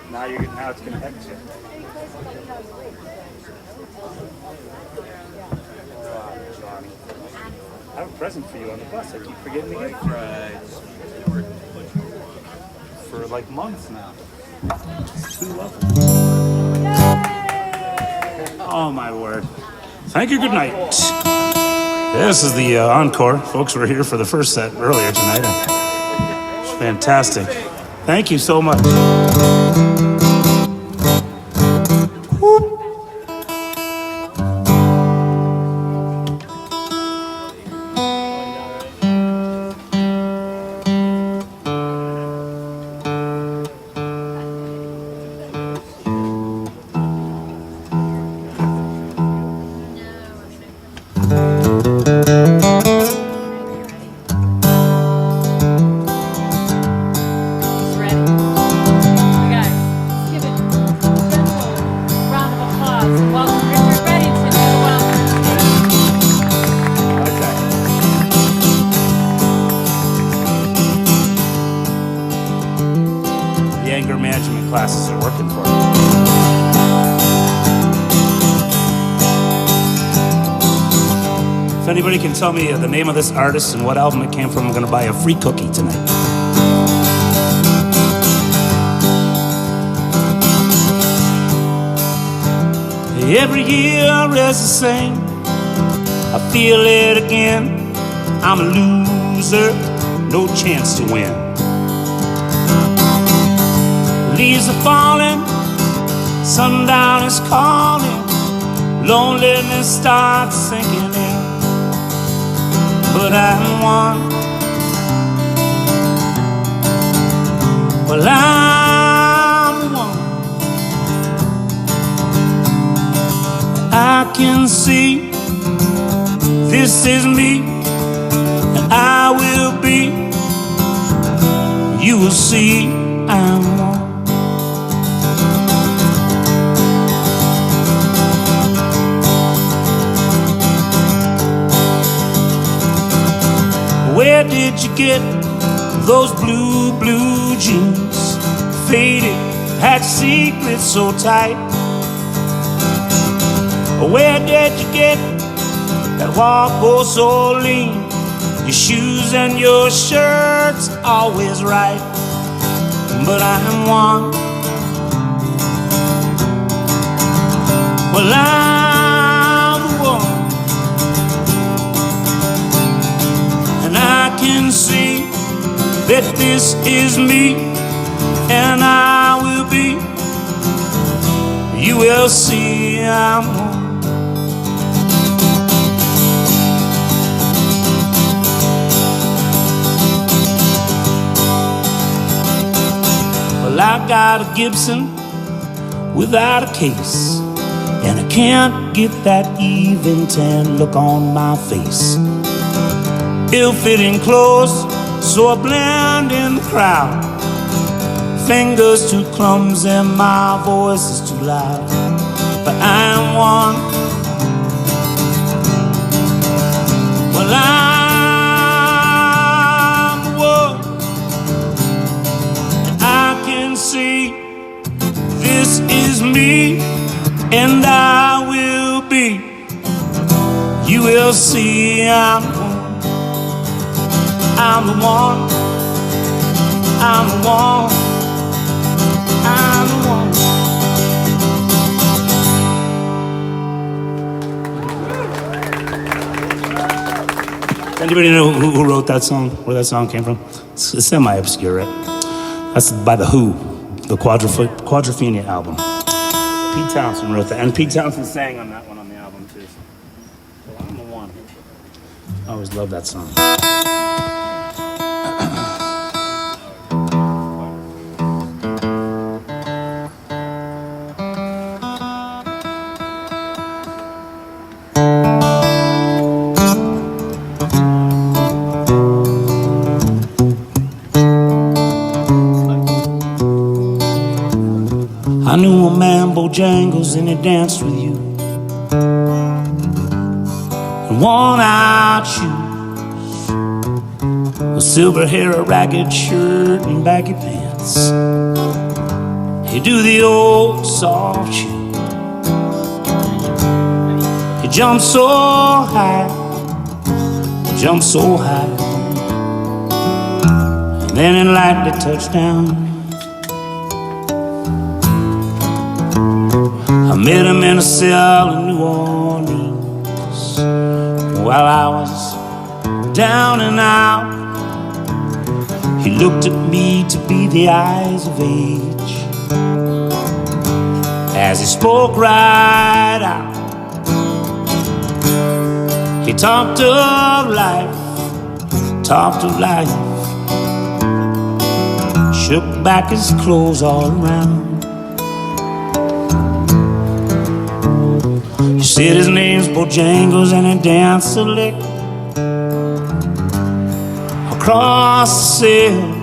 Now it's gonna hit you. Johnny. I have a present for you on the bus. I keep forgetting to get it. For like months now. It's too lovely. Oh my word. Thank you, good night. This is the encore. Folks were here for the first set earlier tonight. It's fantastic. Thank you so much. Classes are working for me. If anybody can tell me the name of this artist and what album it came from, I'm going to buy a free cookie tonight. Every year is the same. I feel it again. I'm a loser, no chance to win. Leaves are falling, sundown is calling, loneliness starts sinking in. But I'm one. Well, I'm the one. I can see this is me, and I will be. You will see I'm one. Where did you get those blue jeans? Faded, had secrets so tight. Where did you get that walk oh so lean? Your shoes and your shirts always right. But I'm one. Well, I'm the one. And I can see that this is me, and I will be. You will see I'm one. Well, I got a Gibson without a case, and I can't get that even tan look on my face. Ill-fitting clothes, so I blend in the crowd. Fingers too clumsy, my voice is too loud. But I'm one. Well, I'm one. And I can see this is me, and I will be. You will see I'm one. I'm the one. I'm the one. I'm the one. Anybody know who wrote that song? Where that song came from? It's semi-obscure, right? That's by The Who, the Quadrophenia album. Pete Townsend wrote that, and Pete Townsend sang on that one on the album too. So I'm the one. I always love that song. I knew a man, Bojangles, and he danced with you. worn-out shoes, a silver hair, a ragged shirt, and baggy pants. He do the old soft shoe. He jumped so high, jumped so high, and then it lightly touched down. I met him in a cell in New Orleans while I was down and out. He looked at me to be the eyes of age as he spoke right out. He talked of life, talked of life, shook back his clothes all around. He said his name's Bojangles and he danced a lick across the cell.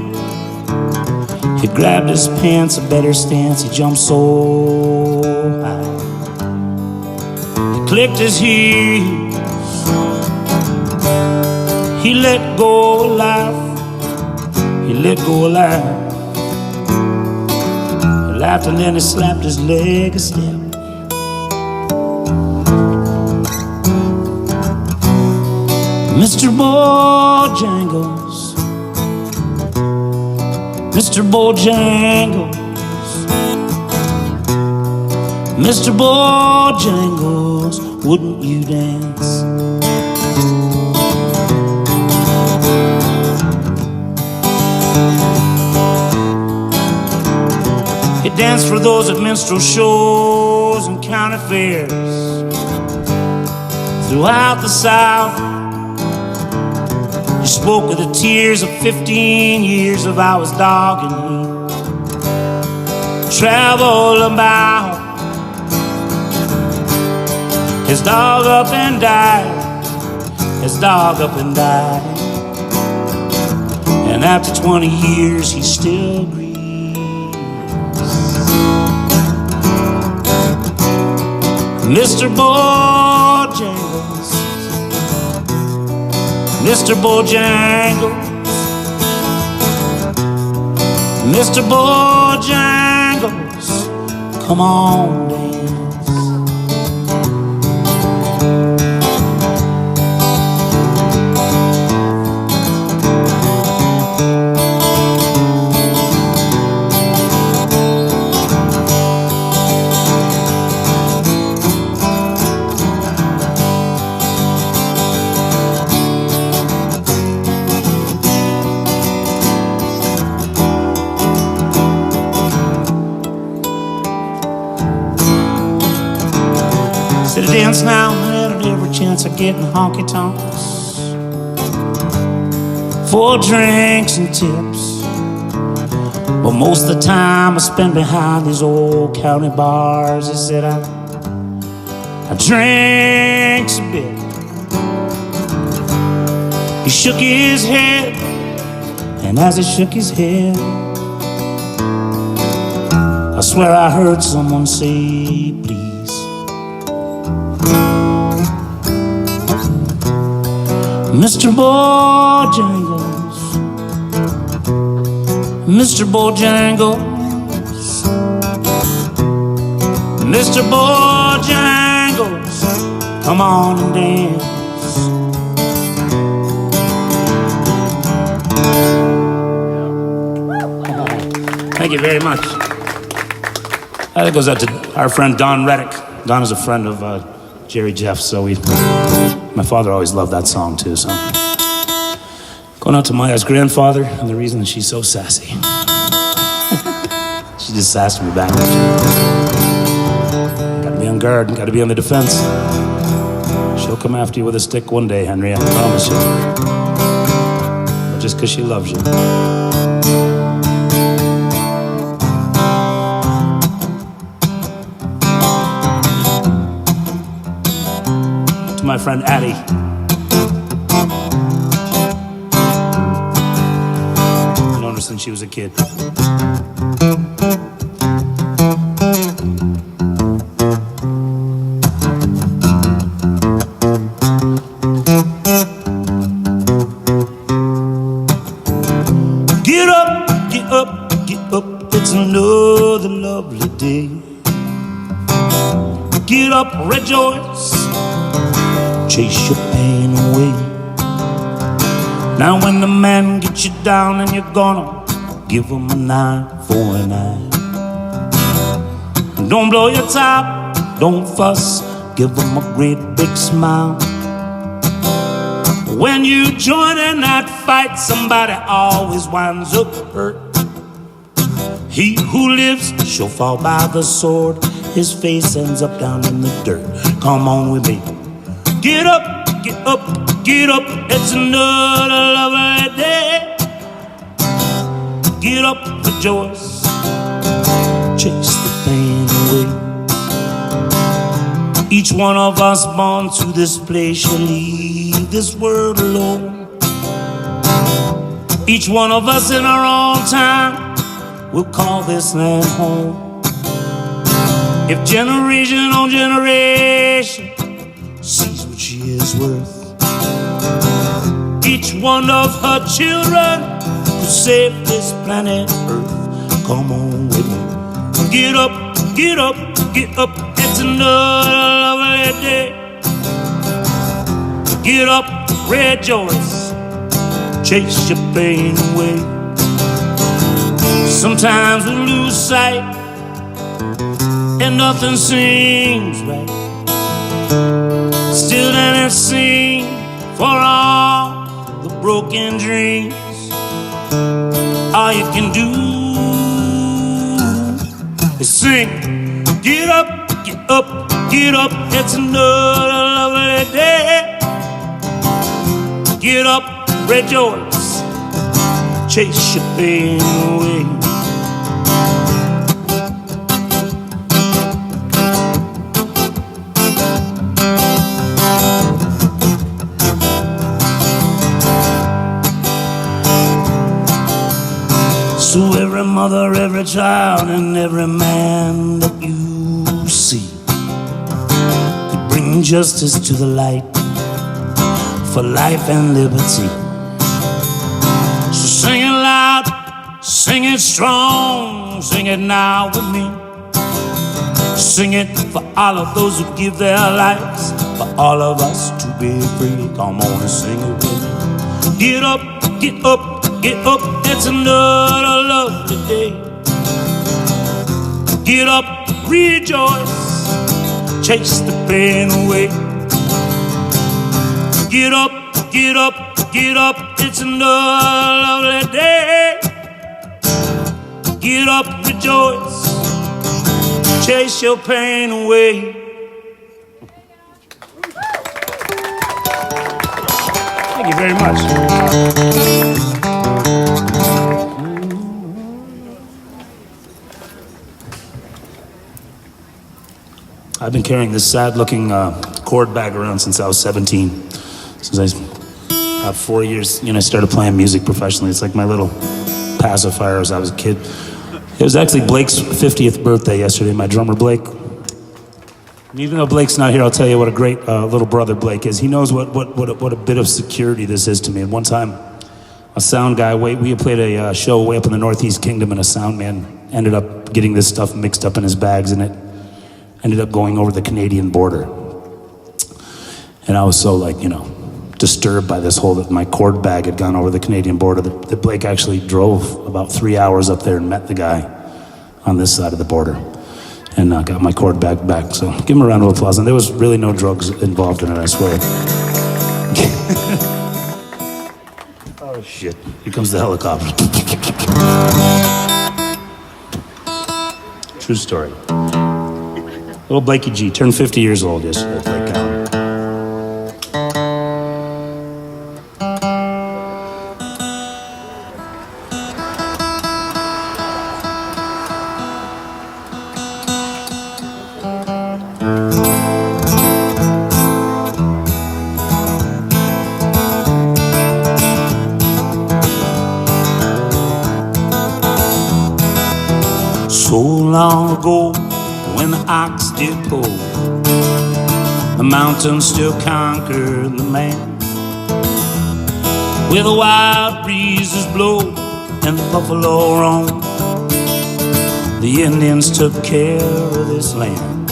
He grabbed his pants, a better stance, he jumped so high. He clicked his heels, he let go of life, he let go of life. He laughed and then he slapped his leg a step. Mr. Bojangles, Mr. Bojangles, Mr. Bojangles, wouldn't you dance? He danced for those at minstrel shows and county fairs throughout the South. He spoke with the tears of 15 years of I was dogging me. Travel about. His dog up and died. His dog up and died. And after 20 years he still grieves. Mr. Bojangles, Mr. Bojangles, Mr. Bojangles, come on, dance. Said I dance now and then at every chance I get in honky tonks for drinks and tips. But most of the time I spend behind these old county bars. He said I drinks a bit. He shook his head, and as he shook his head, I swear I heard someone say, please. Mr. Bojangles, Mr. Bojangles, Mr. Bojangles, come on and dance. Thank you very much. That goes out to our friend Don Reddick. Don is a friend of Jerry Jeff, so my father always loved that song too, so. Going out to Maya's grandfather, and the reason that she's so sassy. She just sassed me back. Gotta be on guard, gotta be on the defense. She'll come after you with a stick one day, Henry, I promise you. But just because she loves you. To my friend Addie. I've known her since she was a kid. rejoice, chase your pain away. Now when the man gets you down and you're gonna give him an eye for an eye. Don't blow your top, don't fuss, give him a great big smile. When you join in that fight, somebody always winds up hurt. He who lives shall fall by the sword, his face ends up down in the dirt. Come on with me. Get up, get up, get up, it's another lovely day. Get up, rejoice, chase the pain away. Each one of us born to this place shall leave this world alone. Each one of us in our own time will call this land home. If generation on generation sees what she is worth, each one of her children will save this planet Earth. Come on with me. Get up, get up, get up, it's another lovely day. Get up, rejoice, chase your pain away. Sometimes we lose sight and nothing seems right. Still then it seems for all the broken dreams, all you can do is sing. Get up, get up, get up, it's another lovely day. Get up, rejoice, chase your pain away. So every mother, every child, and every man that you see could bring justice to the light for life and liberty. So sing it loud, sing it strong, sing it now with me. Sing it for all of those who give their lives for all of us to be free. Come on and sing it with me. Get up, get up, get up, it's another lovely day. Get up, rejoice, chase the pain away. Get up, get up, get up, it's another lovely day. Get up, rejoice, chase your pain away. Thank you very much. I've been carrying this sad-looking cord bag around since I was 17. Since I was 4 years, I started playing music professionally. It's like my little pacifier as I was a kid. It was actually Blake's 50th birthday yesterday, my drummer Blake. And even though Blake's not here, I'll tell you what a great little brother Blake is. He knows what a bit of security this is to me. And one time, a sound guy, we played a show way up in the Northeast Kingdom, and a sound man ended up getting this stuff mixed up in his bags, and it ended up going over the Canadian border. And I was so disturbed by this whole, that my cord bag had gone over the Canadian border, that Blake actually drove about 3 hours up there and met the guy on this side of the border and got my cord bag back. So give him a round of applause. And there was really no drugs involved in it, I swear. Oh shit, here comes the helicopter. True story. Little Blakey G turned 50 years old yesterday, Blake Allen. So long ago, when the ox did pull, the mountains still conquered the man. Where the wild breezes blow and the buffalo roam, the Indians took care of this land.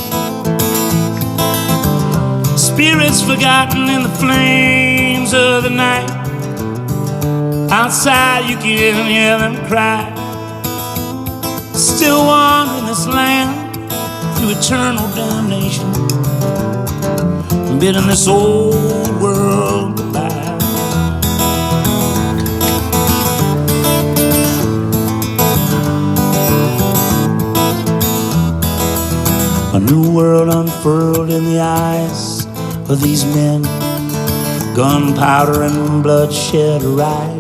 Spirits forgotten in the flames of the night. Outside you can hear them cry. Still wandering this land through eternal damnation, bidding this old world goodbye. A new world unfurled in the eyes of these men. Gunpowder and bloodshed arrive.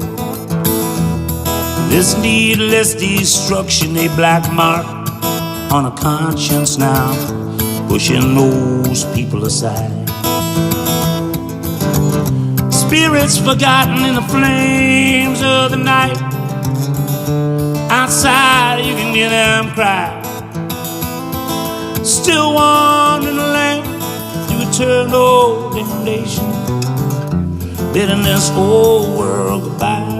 This needless destruction, a black mark on a conscience now, pushing those people aside. Spirits forgotten in the flames of the night. Outside you can hear them cry. Still wandering the land through eternal damnation, bidding this whole world goodbye.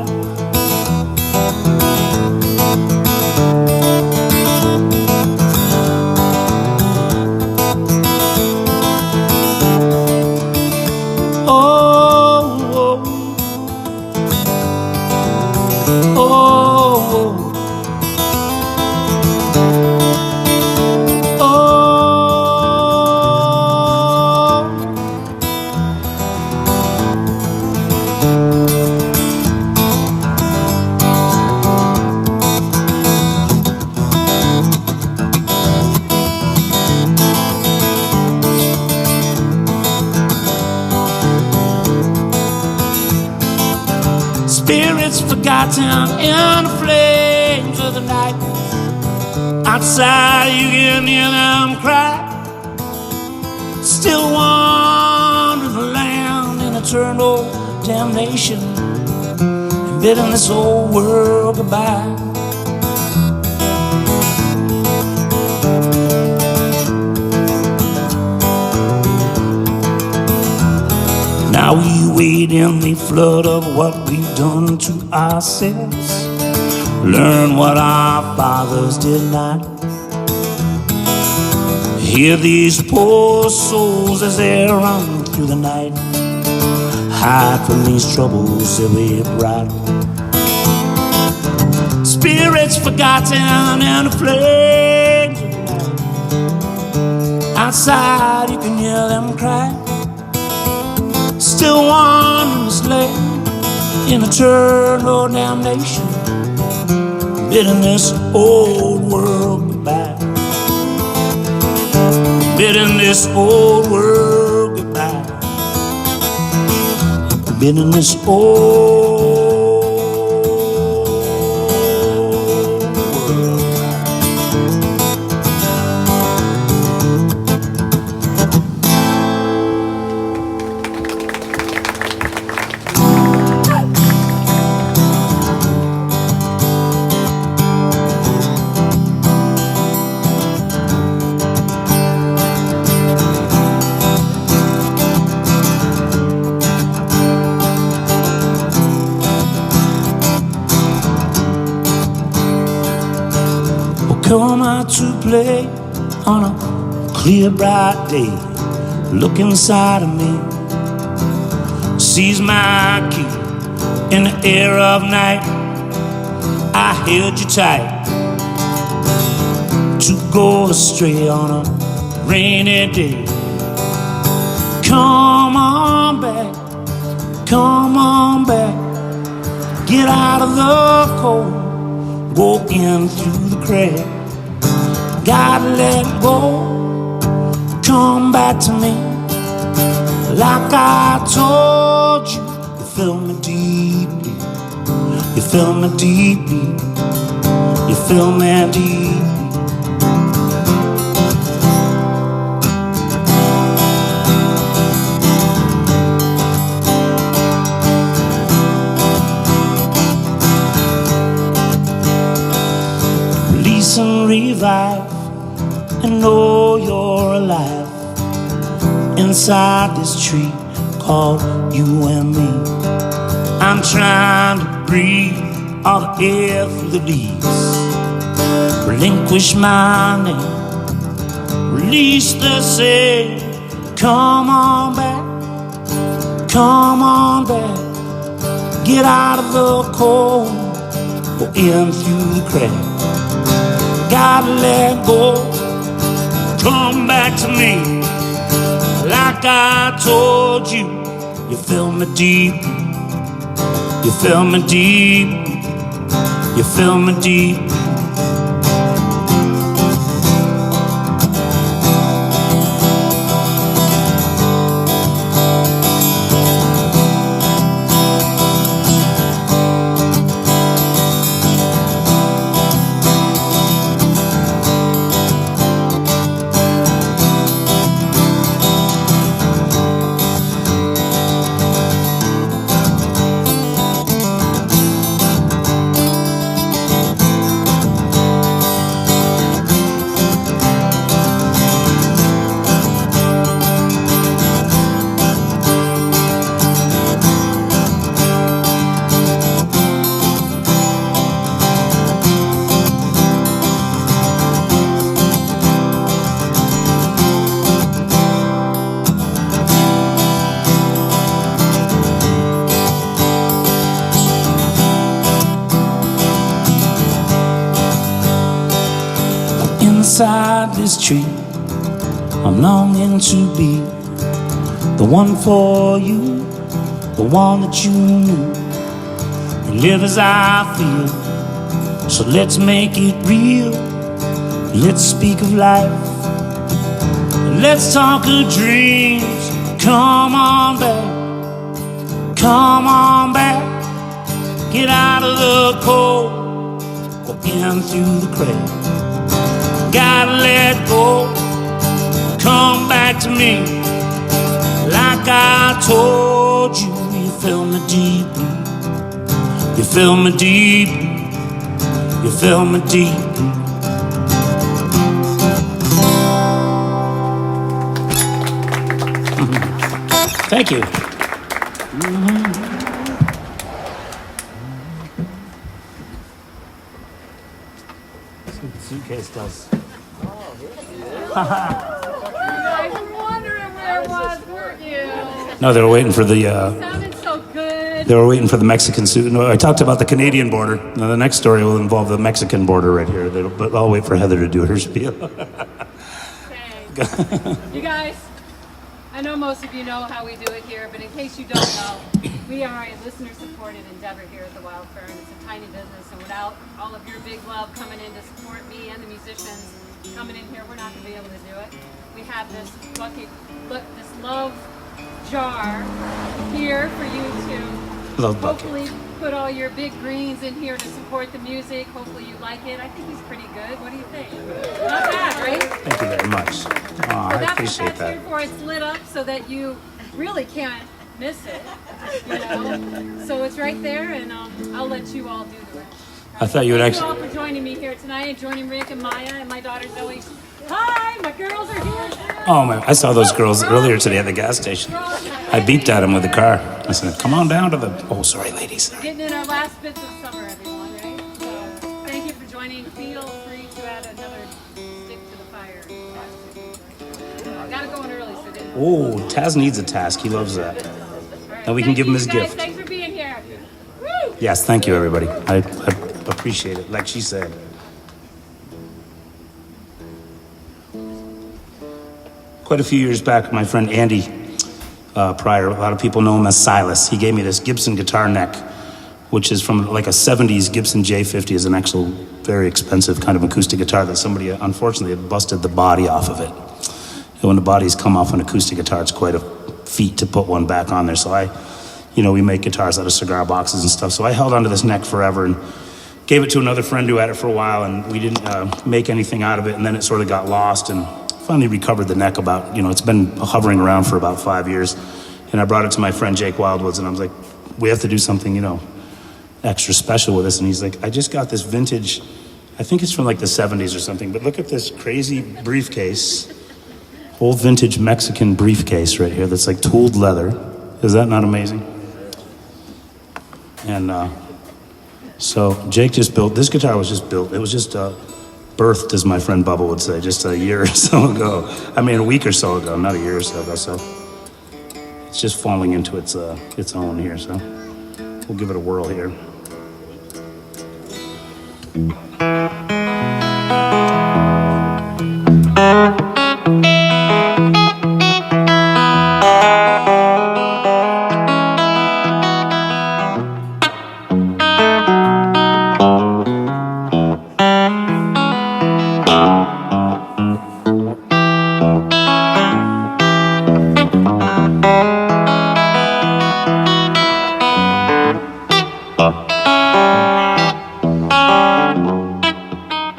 Spirits forgotten in the flames of the night. Outside you can hear them cry. Still wander the land in eternal damnation, and bidding this whole world goodbye. Now we wade in the flood of what we've done to ourselves, learn what our fathers did not. Hear these poor souls as they run through the night, hide from these troubles that we brought. Spirits forgotten in the flames of the night. Outside you can hear them cry. Still wandering this land in eternal damnation, bidding this old world goodbye. Bidding this old world goodbye. Bidding this old come out to play on a clear, bright day. Look inside of me, seize my key in the air of night. I held you tight to go astray on a rainy day. Come on back, come on back. Get out of the cold, go in through the crack. Gotta let go, come back to me. Like I told you, you feel me deeply. You feel me deeply. You feel me deeply. Release and revive, and know you're alive inside this tree called you and me. I'm trying to breathe all the air through the leaves. Relinquish my name, release the sail. Come on back. Come on back, get out of the cold, go in through the crack. Gotta let go, come back to me. Like I told you, you fill me deep, you fill me deep, you fill me deep. Inside this tree, I'm longing to be the one for you, the one that you knew, and live as I feel. So let's make it real, let's speak of life, let's talk of dreams. Come on back, come on back, get out of the cold, go in through the crack. Gotta let go, come back to me. Like I told you, you fill me deep, you fill me deep, you fill me deep. Thank you. See what the suitcase does. I was wondering where it was, weren't you? No, they were waiting for the. Sounded so good. They were waiting for the Mexican suit. No, I talked about the Canadian border. Now the next story will involve the Mexican border right here. But I'll wait for Heather to do her spiel. You guys, I know most of you know how we do it here, but in case you don't know, we are a listener-supported endeavor here at the Wild Fern. It's a tiny business, and without all of your big love coming in to support me and the musicians coming in here, we're not going to be able to do it. We have this bucket, look, this love jar here for you to hopefully put all your big greens in here to support the music. Hopefully you like it. I think he's pretty good. What do you think? Not bad, right? Thank you very much. I appreciate that. Here for. It's lit up so that you really can't miss it. You know, so it's right there, and I'll let you all do the rest. I thought you would Thank actually. you all for joining me here tonight, and joining Rick and Maya and my daughter Zoe. Hi, my girls are here. Oh man, I saw those girls earlier today at the gas station. I beeped at them with the car. I said, "Come on down to the." Oh, sorry, ladies. Getting in our last bits of summer, everyone, right? So thank you for joining. Feel free to add another stick to the fire. Gotta go in early, so didn't. Oh, Taz needs a task. He loves that. Right. And we can give him his Thank you, gift. guys. Thanks for being here. Woo! Yes, thank you, everybody. I appreciate it. Like she said. Quite a few years back, my friend Andy Pryor, a lot of people know him as Silas. He gave me this Gibson guitar neck, which is from like a 70s Gibson J50. Is an actual very expensive kind of acoustic guitar that somebody unfortunately had busted the body off of it. And when the bodies come off an acoustic guitar, it's quite a feat to put one back on there. So we make guitars out of cigar boxes and stuff. So I held onto this neck forever and gave it to another friend who had it for a while, and we didn't make anything out of it. And then it sort of got lost, and finally recovered the neck about, it's been hovering around for about 5 years. And I brought it to my friend Jake Wildwoods, and I was like, we have to do something, extra special with this. And he's like, I just got this vintage, I think it's from like the 70s or something, but look at this crazy briefcase, old vintage Mexican briefcase right here that's like tooled leather. Is that not amazing? And so Jake just built, this guitar was just built, it was just birthed, as my friend Bubba would say, just a year or so ago. I mean, a week or so ago, not a year or so ago. So It's just falling into its own here, so we'll give it a whirl here.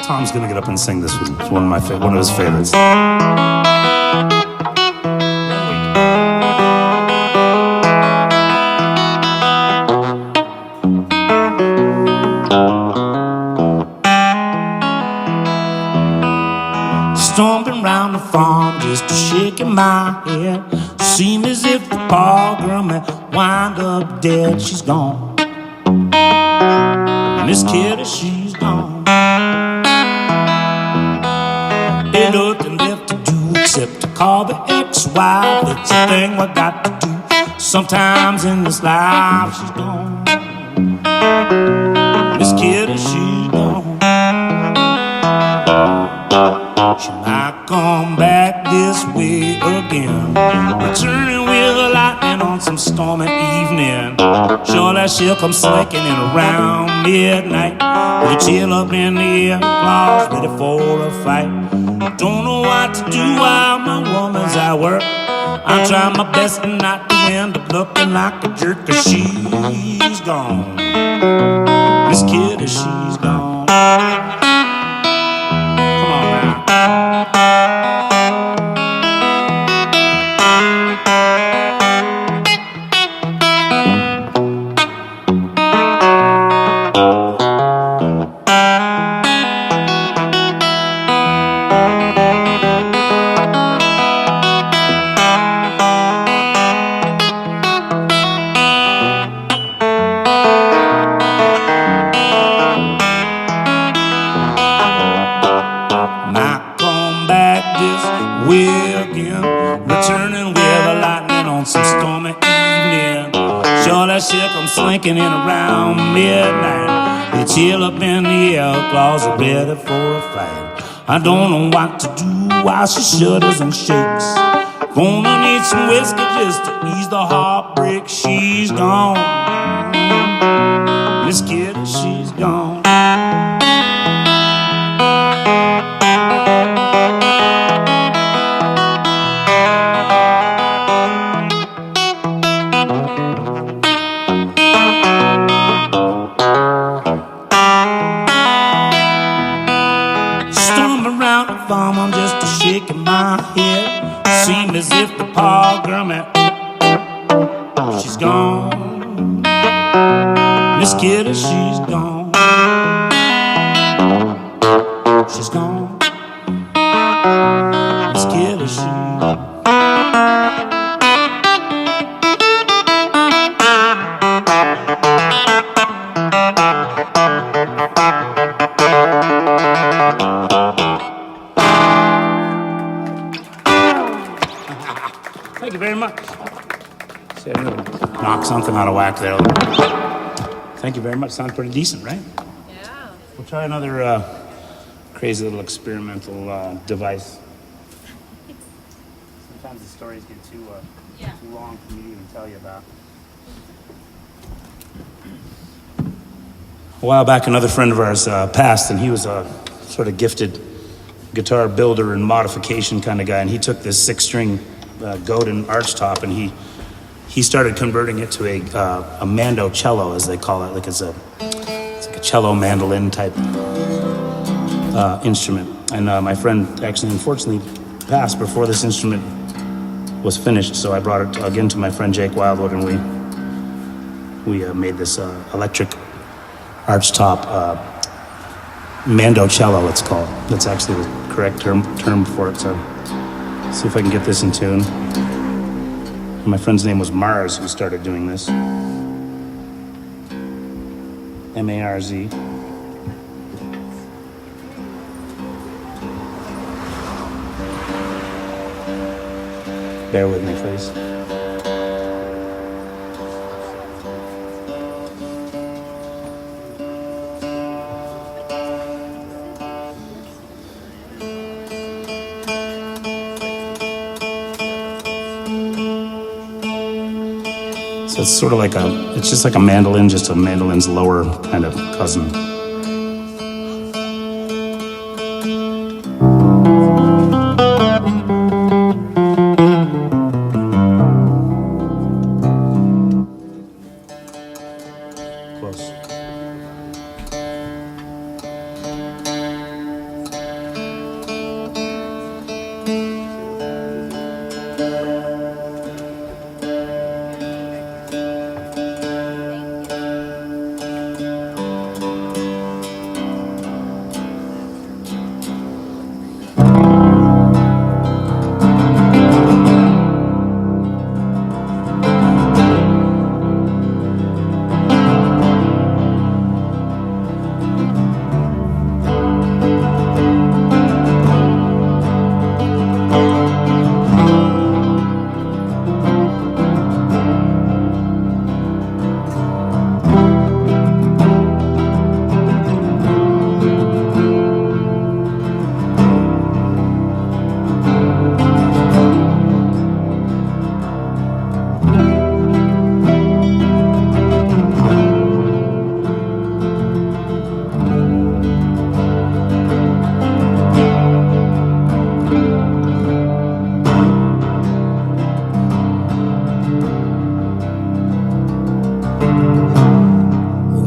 Tom's gonna get up and sing this one. It's one of his favorites. Stomping round the farm, just shaking my head. Seemed as if the poor girl may wind up dead. She's gone. Miss Kitty, she's gone. Ain't nothing left to do except to call the ex-wife. It's a thing we got to do sometimes in this life. She's gone. Miss Kitty, she's gone. She might come back this way again, returning with a lightning on some stormy evening. Surely she'll come slinking in around midnight with a chill up in the air, claws ready for a fight. Don't know what to do while my woman's at work. I'm trying my best not to end up looking like a jerk, 'cause she's gone. Miss Kitty, she's gone. Come on now. Slinking in around midnight, they chill up in the air, claws are ready for a fight. I don't know what to do while she shudders and shakes. Gonna need some whiskey just to ease the heartbreak. She's gone. Miss Kitty, she's gone. I'm just shaking my head. Seems as if the poor girl, man, she's gone. Miss Kitty, she's gone. She's gone. Miss Kitty, she's gone. Thank you very much. See, I'm gonna knock something out of whack there. Thank you very much. Sounds pretty decent, right? Yeah. We'll try another crazy little experimental device. Sometimes the stories get too long for me to even tell you about. A while back, another friend of ours passed, and he was a sort of gifted guitar builder and modification kind of guy, and he took this 6-string Godin archtop, and he started converting it to a mando cello, as they call it. It's like a cello mandolin type instrument. And my friend actually, unfortunately, passed before this instrument was finished. So I brought it again to my friend Jake Wildwood, and we made this electric archtop mando cello. It's called. That's actually the correct term for it. So. See if I can get this in tune. My friend's name was Mars, who started doing this. M-A-R-Z. Bear with me, please. So it's sort of like it's just like a mandolin, just a mandolin's lower kind of cousin. Close.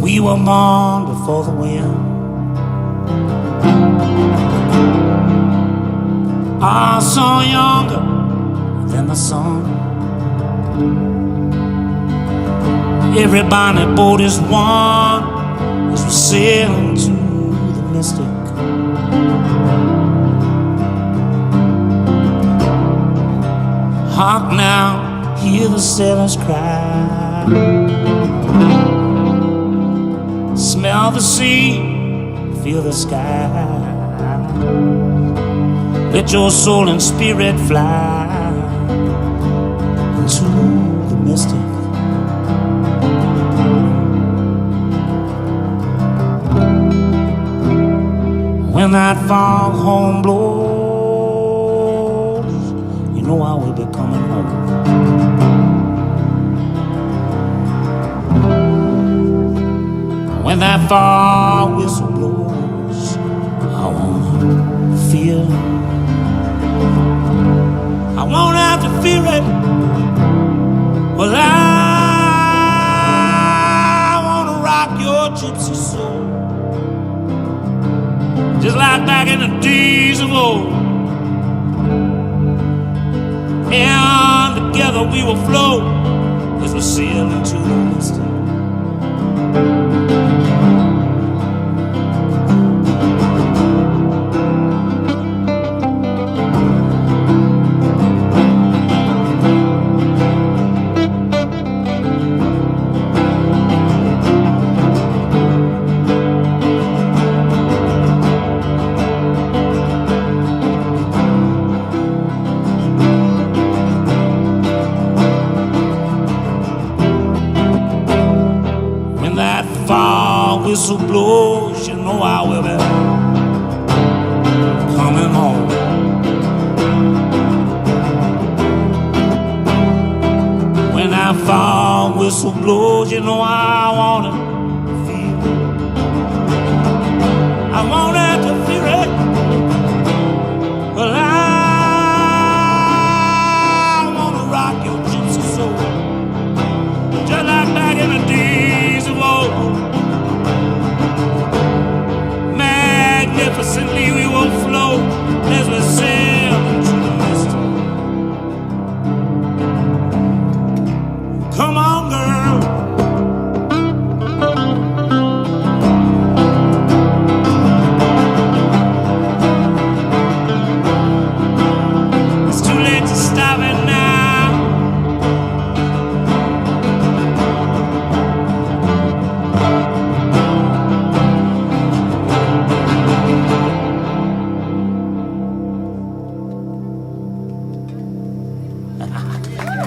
We were born before the wind. Our sun younger than the sun. Everybody boat is one as we sail into the mystic. Hark now, hear the sailors cry. Smell the sea, feel the sky. Let your soul and spirit fly into the mystic. When that foghorn blows, you know I will be coming home. When that far whistle blows, I wanna feel. I won't have to fear it. Well, I wanna rock your gypsy soul, just like back in the days of old. And together we will float as we sail into the mystic. Whistle blows, you know I will be coming home. When that far whistle blows, you know I wanna feel. I won't have to fear it. Well, I wanna rock your gypsy soul, just like back in the days of old. Magnificently we will float as we sail into the mist. Come on, girl. It's too late to stop it now.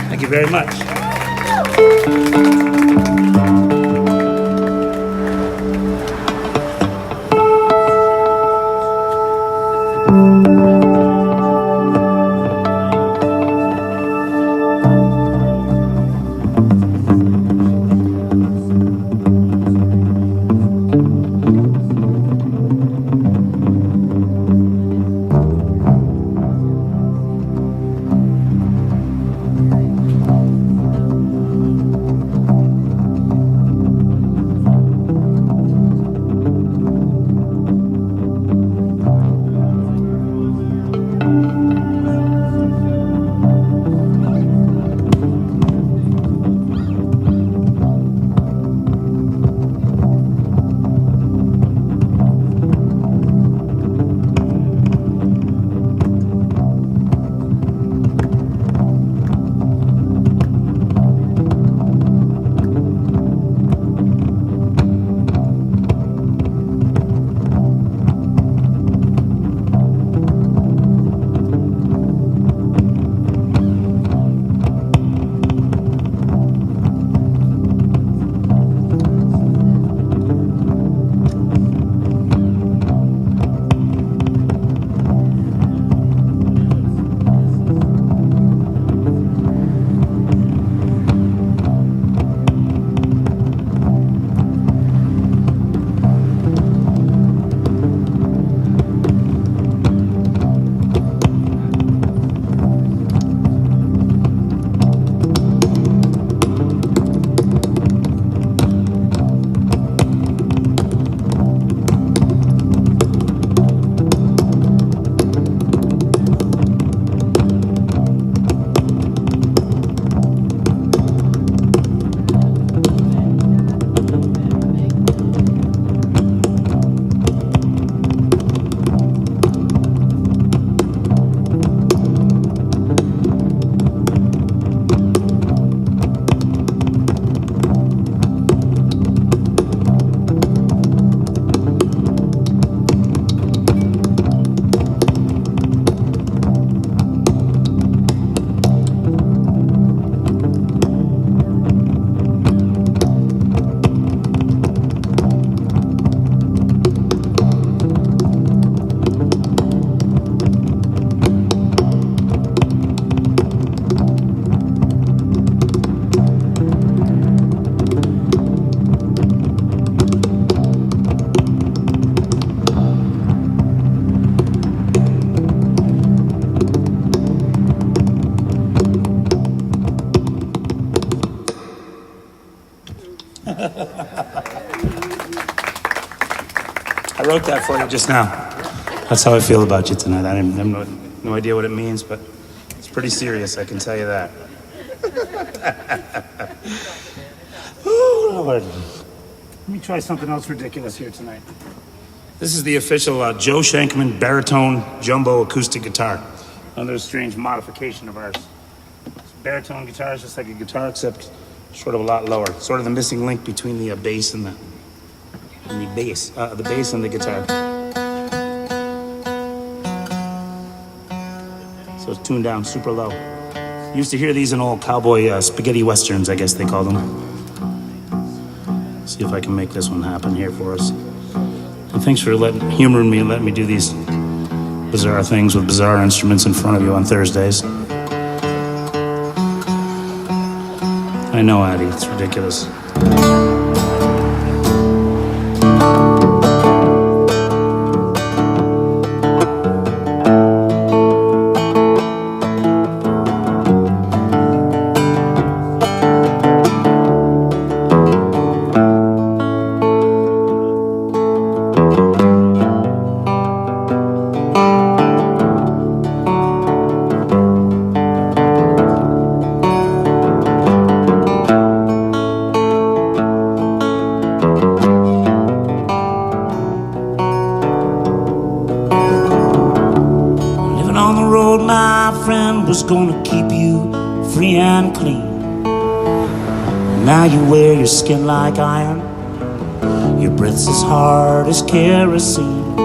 Thank you very much. I wrote that for you just now. That's how I feel about you tonight. I have no idea what it means, but it's pretty serious, I can tell you that. Oh, Lord. Let me try something else ridiculous here tonight. This is the official Joe Shankman baritone jumbo acoustic guitar. Another strange modification of ours. Baritone guitar is just like a guitar, except sort of a lot lower. Sort of the missing link between the bass and the bass and the guitar. So it's tuned down super low. You used to hear these in old cowboy spaghetti westerns, I guess they call them. See if I can make this one happen here for us. And thanks for humoring me and letting me do these bizarre things with bizarre instruments in front of you on Thursdays. I know, Addie, it's ridiculous. Gonna keep you free and clean. Now you wear your skin like iron, your breath's as hard as kerosene.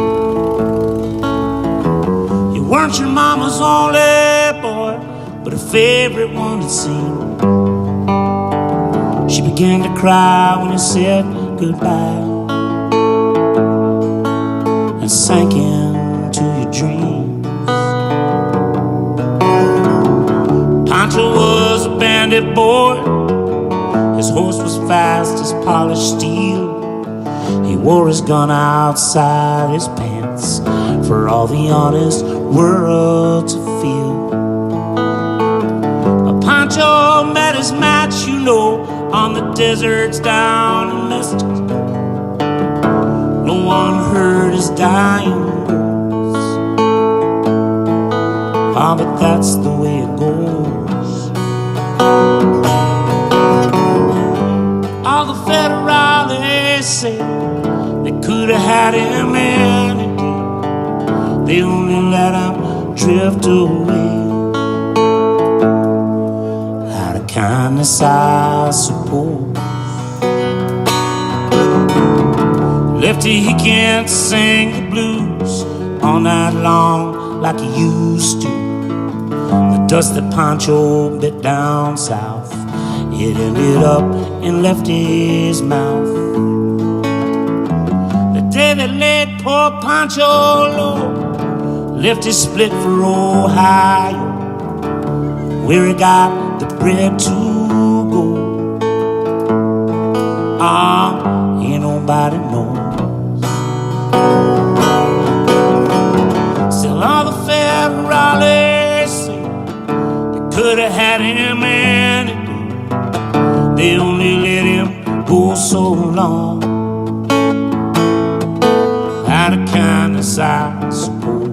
You weren't your mama's only boy, but her favorite one it seemed. She began to cry when you said goodbye and sank into your dreams. Poncho was a bandit boy. His horse was fast as polished steel. He wore his gun outside his pants for all the honest world to feel. Poncho met his match, you know, on the deserts down in Mystic. No one heard his dying words. Ah, but that's the way it goes. All the federales say they could have had him any day. They only let him drift away. Out of kindness, I suppose. Lefty, he can't sing the blues all night long like he used to. The dust that Poncho bit down south, it ended up in Lefty's mouth. The day they laid poor Poncho low, Lefty split for Ohio, where he got the bread to go. Ah, ain't nobody knows. Still all the federales say they could have had him any day. They only let him go so long. Out of kindness, I suppose.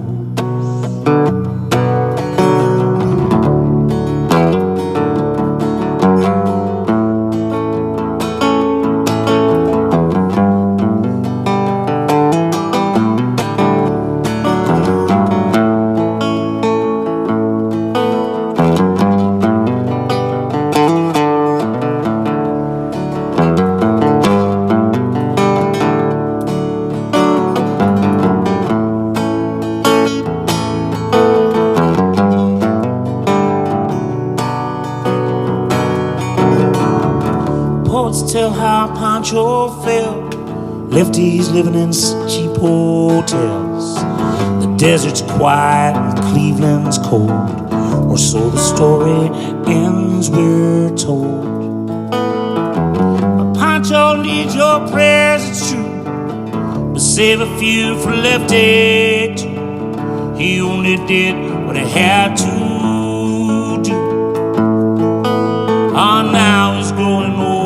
Tell how Poncho felt. Lefty's living in cheap hotels. The desert's quiet and Cleveland's cold, or so the story ends, we're told. But Poncho needs your prayers, it's true, but save a few for Lefty too. He only did what he had to do. Ah, now he's growing old.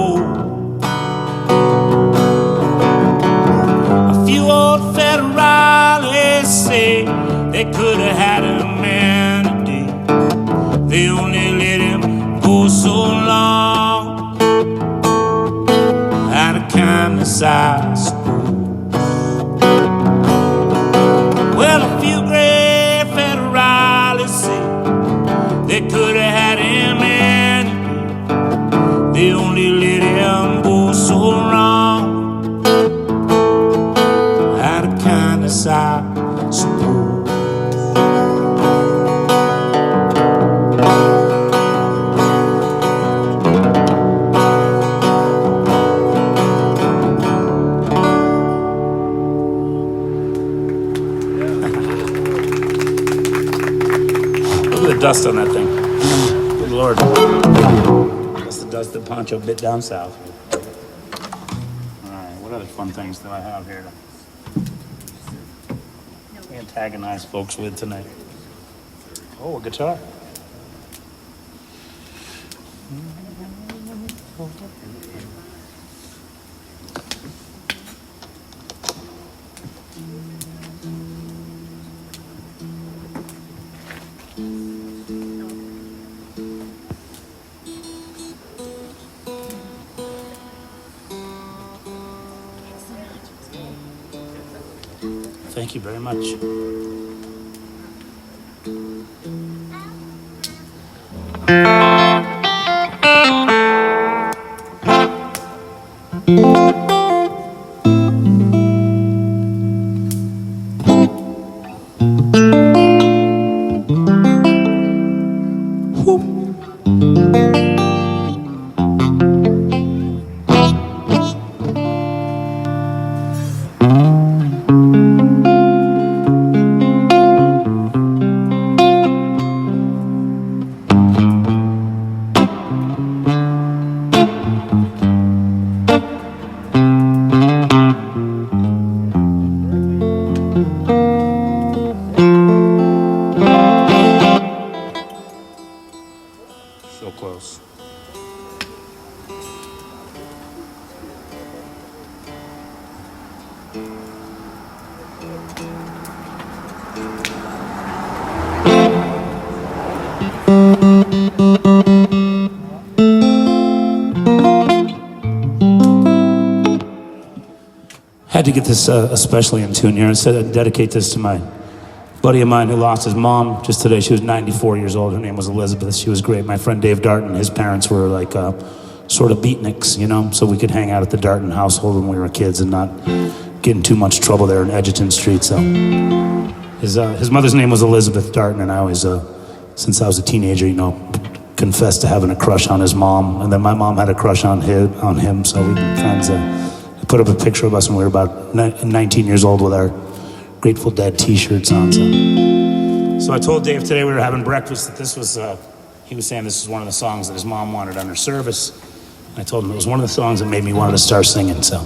somebody let him go so wrong. Out of kindness, I suppose. Look at the dust on that thing. Good Lord. That's the dust that Poncho bit down south. All right, what other fun things do I have here to antagonize folks with tonight? Oh, a guitar. Thank you very much. So close. Had to get this especially in tune here. I said I'd dedicate this to my buddy of mine who lost his mom just today. She was 94 years old. Her name was Elizabeth. She was great. My friend Dave Darton, his parents were like sort of beatniks, you know, so we could hang out at the Darton household when we were kids and not get in too much trouble there in Edgerton Street. So his mother's name was Elizabeth Darton, and I always, since I was a teenager, you know, confessed to having a crush on his mom, and then my mom had a crush on him, so we've been friends. I put up a picture of us when we were about 19 years old with our Grateful Dead t-shirts on. So I told Dave today we were having breakfast that this was, he was saying this was one of the songs that his mom wanted on her service. I told him it was one of the songs that made me want to start singing, so.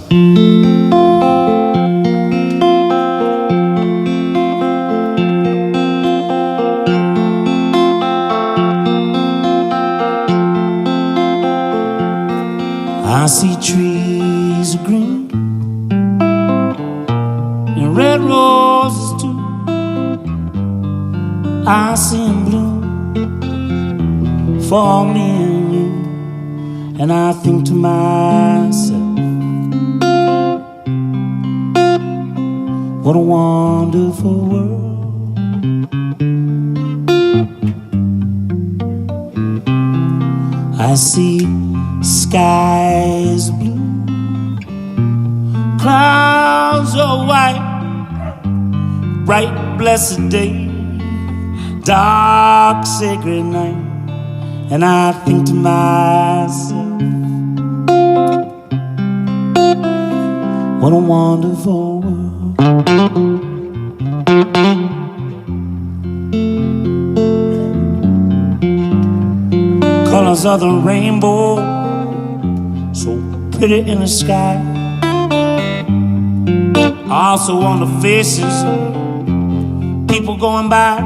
I see trees of green and red roses too. I see them bloom for me and you, and I think to myself, what a wonderful world. I see skies blue, clouds are white, bright blessed day, dark sacred night, and I think to myself, what a wonderful world. Colors of the rainbow, so pretty in the sky, also on the faces of people going by.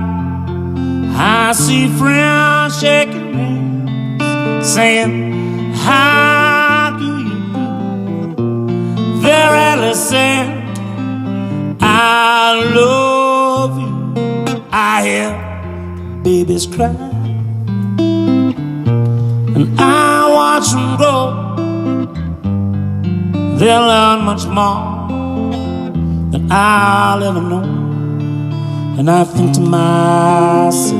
I see friends shaking hands, saying, how do you do? Verily saying, I love you. I hear babies cry, and I watch them grow. They'll learn much more than I'll ever know. And I think to myself,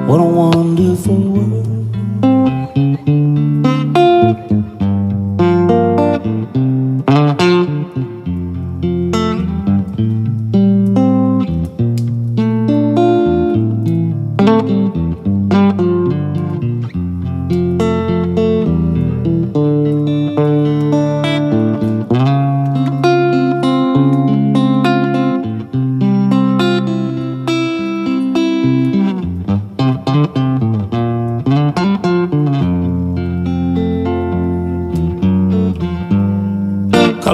what a wonderful world.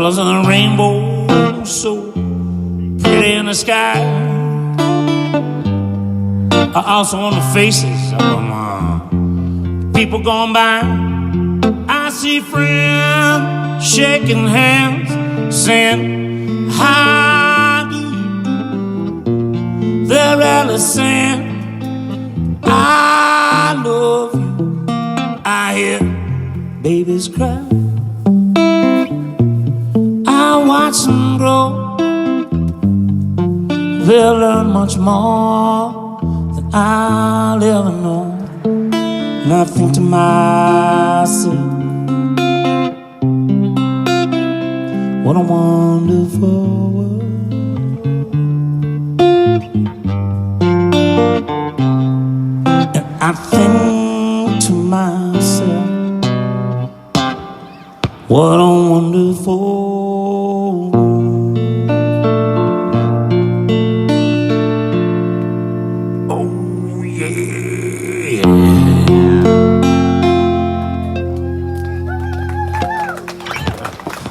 colors of the rainbow so pretty in the sky are also on the faces of people going by. I see friends shaking hands, saying, how do you? They're really saying, I love you. I hear babies cry. I watch them grow. They'll learn much more than I'll ever know. And I think to myself, what a wonderful world. And I think to myself, what a wonderful world. Oh yeah.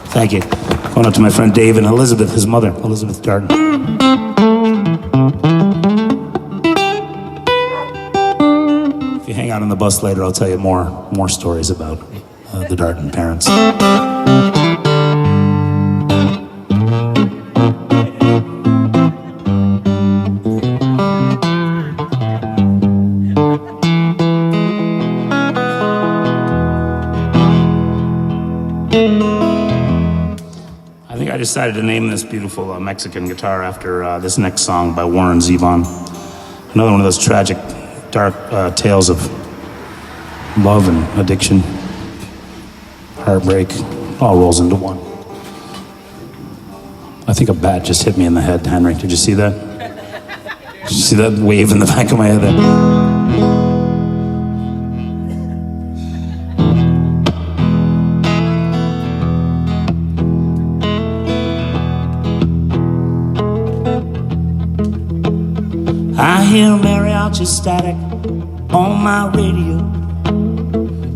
Thank you. Going out to my friend Dave and Elizabeth, his mother, Elizabeth Darden. If you hang out on the bus later, I'll tell you more stories about the Darden parents. I think I decided to name this beautiful Mexican guitar after this next song by Warren Zevon. Another one of those tragic, dark tales of love and addiction, heartbreak, all rolls into one. I think a bat just hit me in the head, Henry. Did you see that? Did you see that wave in the back of my head there? I hear mariachi static on my radio.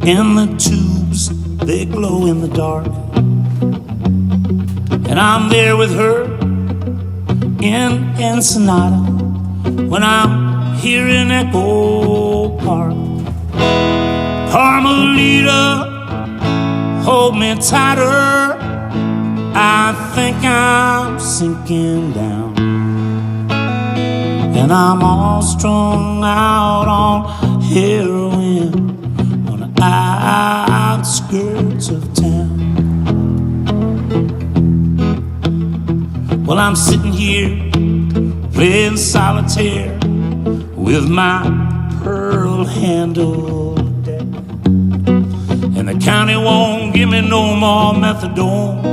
In the tubes, they glow in the dark. And I'm there with her in Ensenada when I'm here in Echo Park. Carmelita, hold me tighter. I think I'm sinking down. And I'm all strung out on heroin on the outskirts of town. Well, I'm sitting here playing solitaire with my pearl-handled deck, and the county won't give me no more methadone,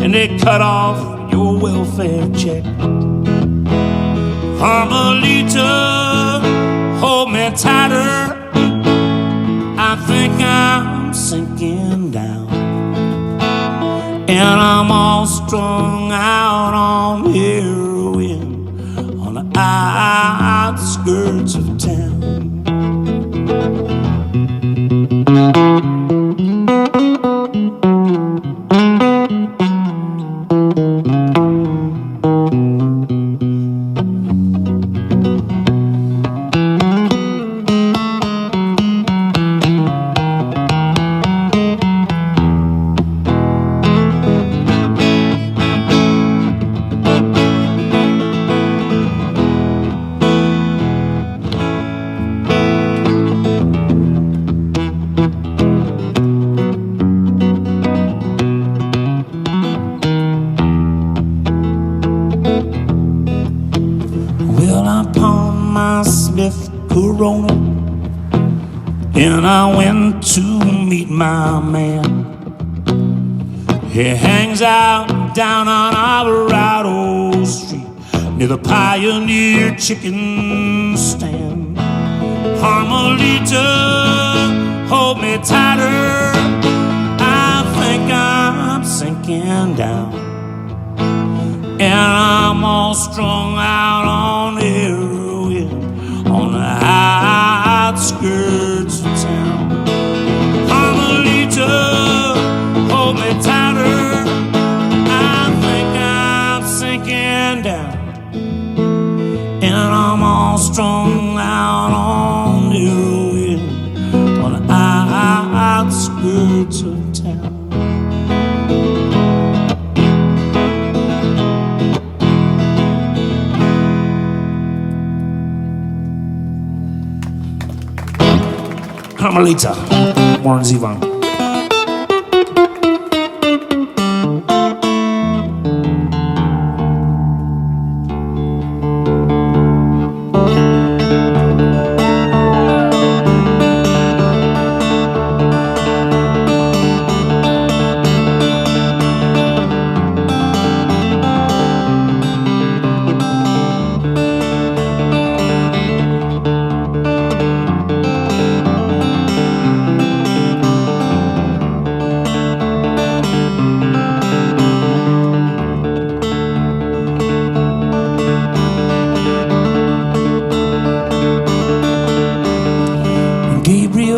and they cut off your welfare check. Carmelita, hold me tighter. I think I'm sinking down, and I'm all strung out on heroin on the outskirts of town. Corona, and I went to meet my man. He hangs out down on Alvarado Street near the Pioneer Chicken Stand. Carmelita, hold me tighter. I think I'm sinking down, and I'm all strung out on heroin on the outskirts of town. Carmelita, hold me tighter. Carmelita, Warren Zevon.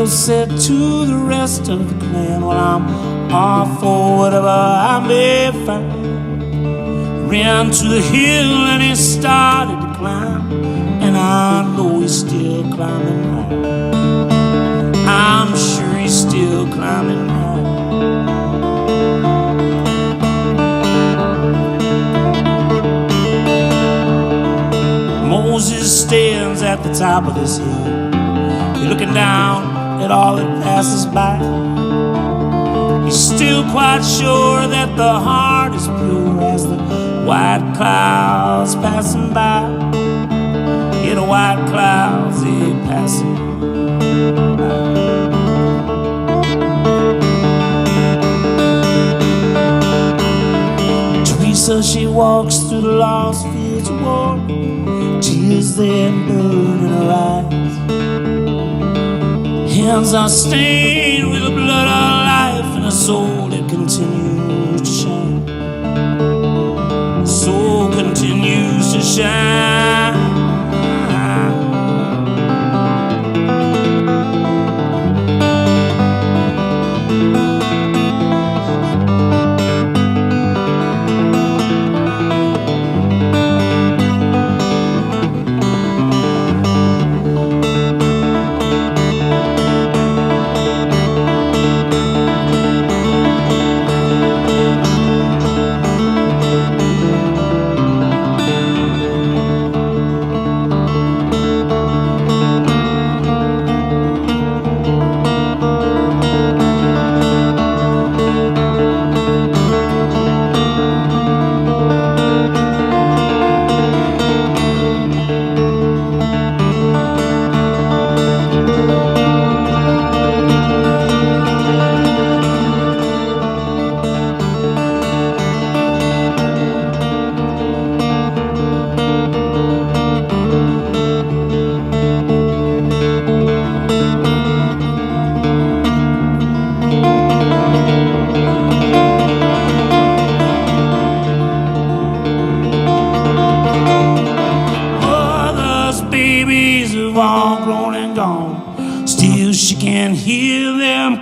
Said to the rest of the clan, well, I'm off for whatever I may find. Ran to the hill and he started to climb, and I know he's still climbing high. I'm sure he's still climbing high. Moses stands at the top of this hill. You're looking down at all that passes by. He's still quite sure that the heart is pure as the white clouds passing by. Yeah, the white clouds, they passing by. Teresa, she walks through the lost fields of war, tears that burn in her eyes. Hands are stained with the blood of life, and a soul that continues to shine. A soul continues to shine.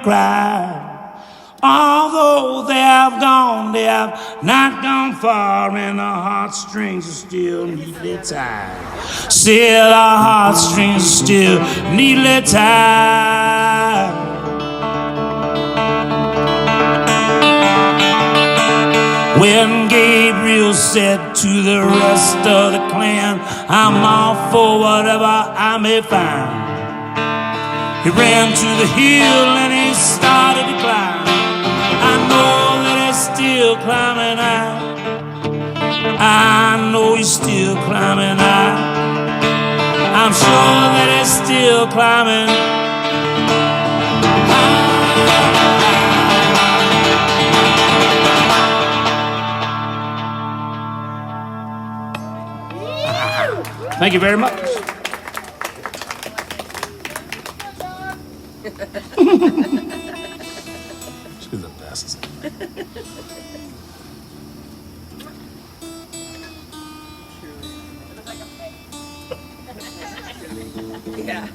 Cry. Although they have gone, they have not gone far, and the heartstrings are still neatly tied. Still, our heartstrings are still neatly tied. When Gabriel said to the rest of the clan, I'm off for whatever I may find, he ran to the hill and he started to climb. I know that he's still climbing high. I know he's still climbing high. I'm sure that he's still climbing high. Thank you very much. She's the best. Yeah.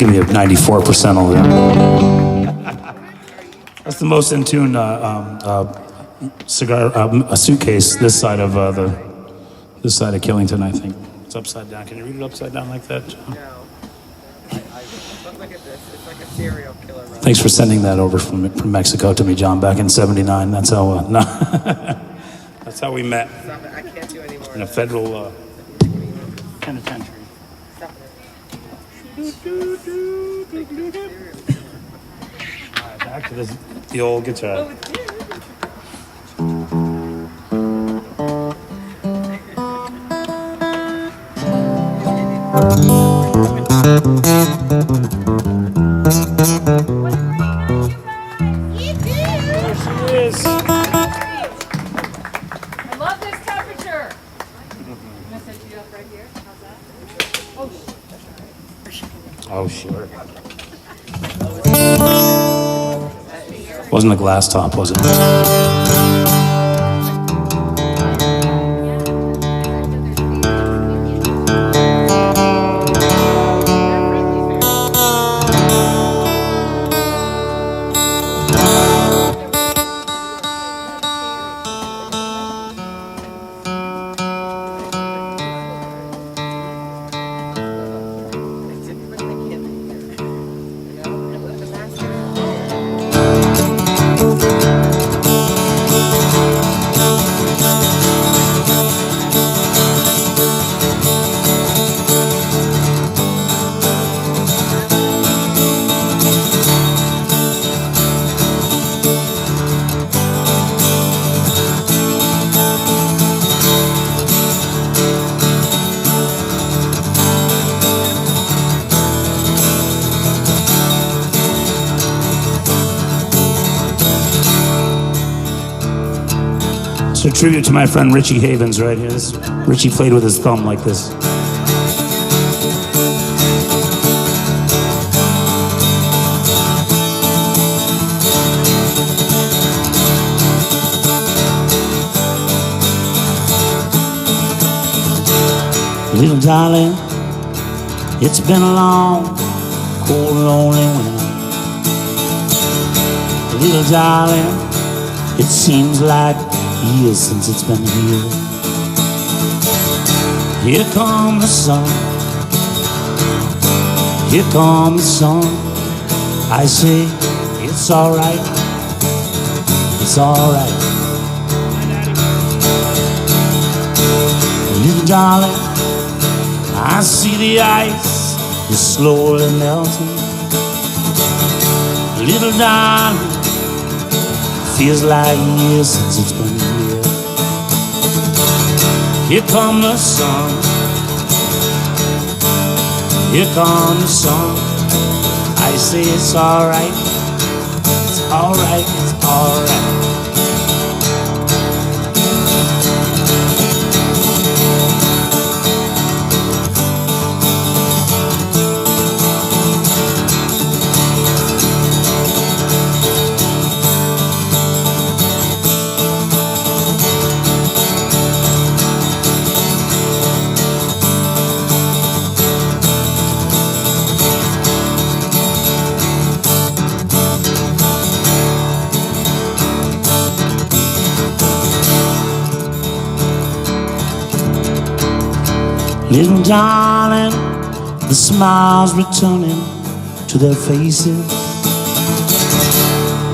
Give me a 94% over there. That's the most in tune cigar, a suitcase this side of Killington, I think. It's upside down. Can you read it upside down like that, John? No. Look at this. It's like a serial killer. Right? Thanks for sending that over from Mexico to me, John, back in '79. That's how that's how we met. Stop it. I can't do any more. In a federal penitentiary. Stop All right, back to the old guitar. I love this temperature. I'm gonna set you up right here. How's that? Oh, sure. Wasn't a glass top, was it? It's a tribute to my friend Richie Havens right here. Richie played with his thumb like this. Little darling, it's been a long, cold, lonely winter. Little darling, it seems like years since it's been here. Here comes the sun, here comes the sun. I say it's alright, it's alright. Little darling, I see the ice is slowly melting. Little darling, feels like years since it's been here. Here comes the sun, here comes the sun. I say it's alright, it's alright, it's alright. Little darling, the smiles returning to their faces.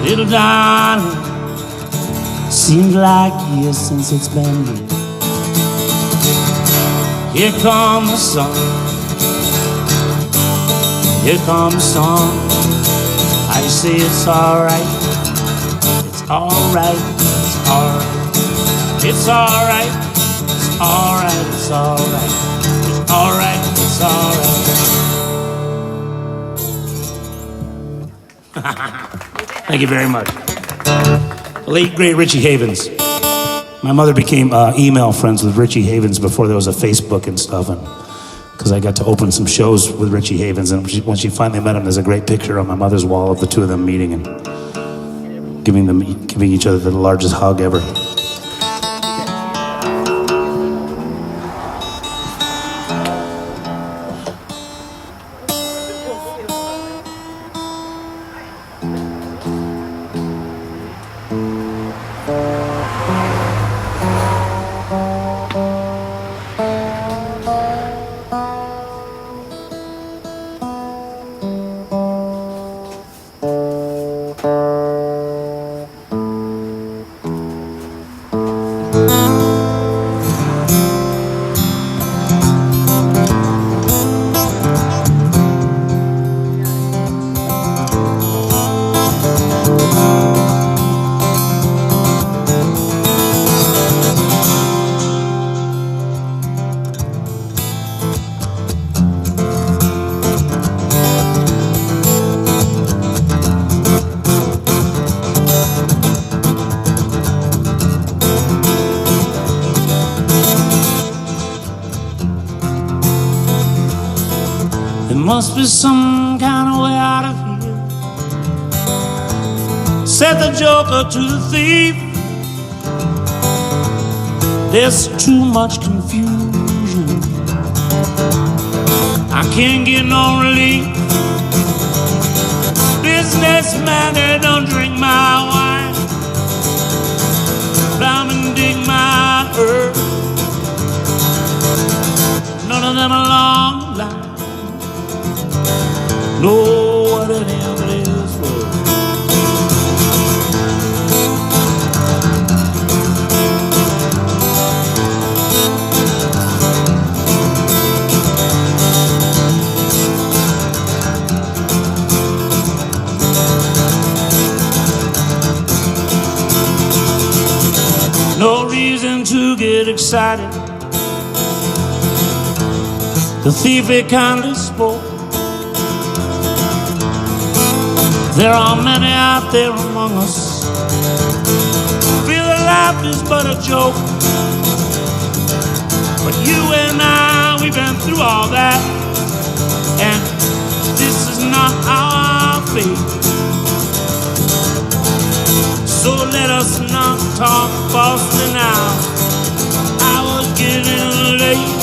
Little darling, seems like years since it's been here. Here comes the sun, here comes the sun. I say it's alright, it's alright, it's alright. It's alright, it's alright, it's alright. Alright, it's alright. Thank you very much. The late, great Richie Havens. My mother became email friends with Richie Havens before there was a Facebook and stuff, and because I got to open some shows with Richie Havens, and when she finally met him, there's a great picture on my mother's wall of the two of them meeting and giving each other the largest hug ever. must be some kind of way out of here, said the joker to the thief. There's too much confusion, I can't get no relief. Businessman, they don't drink my wine, climb and dig my earth. None of them along the line know what an it is worth. No reason to get excited. The thief he kindly spoke. There are many out there among us feel that life is but a joke. But you and I, we've been through all that, and this is not our fate. So let us not talk falsely now. I was getting late.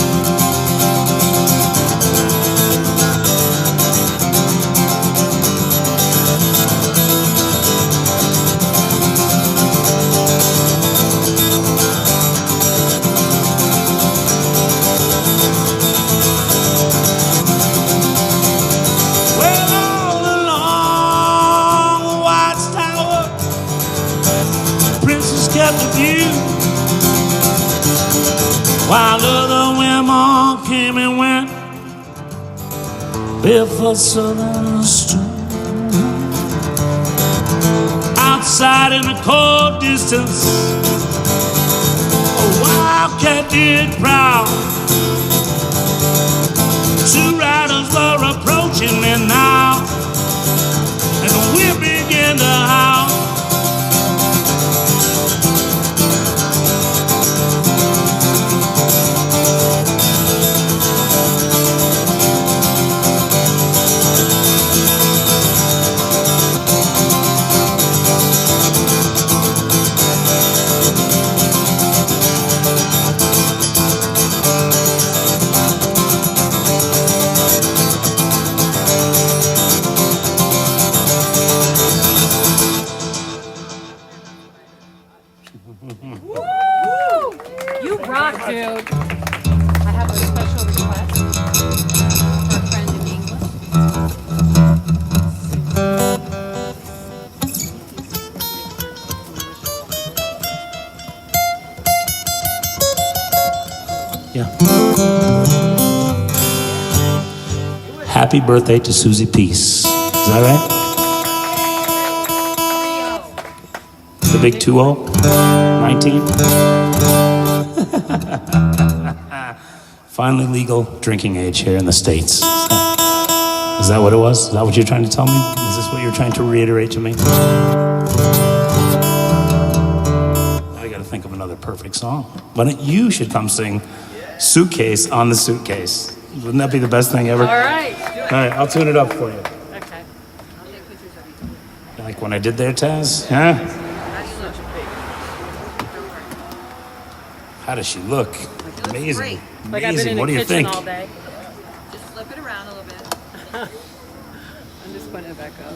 While other women came and went, barefoot southern stew. Outside in the cold distance, a wildcat did prowl. Two riders were approaching me now, and we began to howl. You rock, dude. I have a special request for a friend in England. Yeah. Happy birthday to Susie Peace. Is that right? The big 2-0? 19? Finally legal drinking age here in the States. Is that what it was? Is that what you're trying to tell me? Is this what you're trying to reiterate to me? I gotta think of another perfect song. Why don't you should come sing Suitcase on the Suitcase? Wouldn't that be the best thing ever? All right. All right, I'll tune it up for you. Okay. I'll take pictures of you. Like when I did there, Taz? Huh? How does she look? Amazing. great. Like I've been in What the do you kitchen think? all day. Just flip it around a little bit. I'm just putting it back up.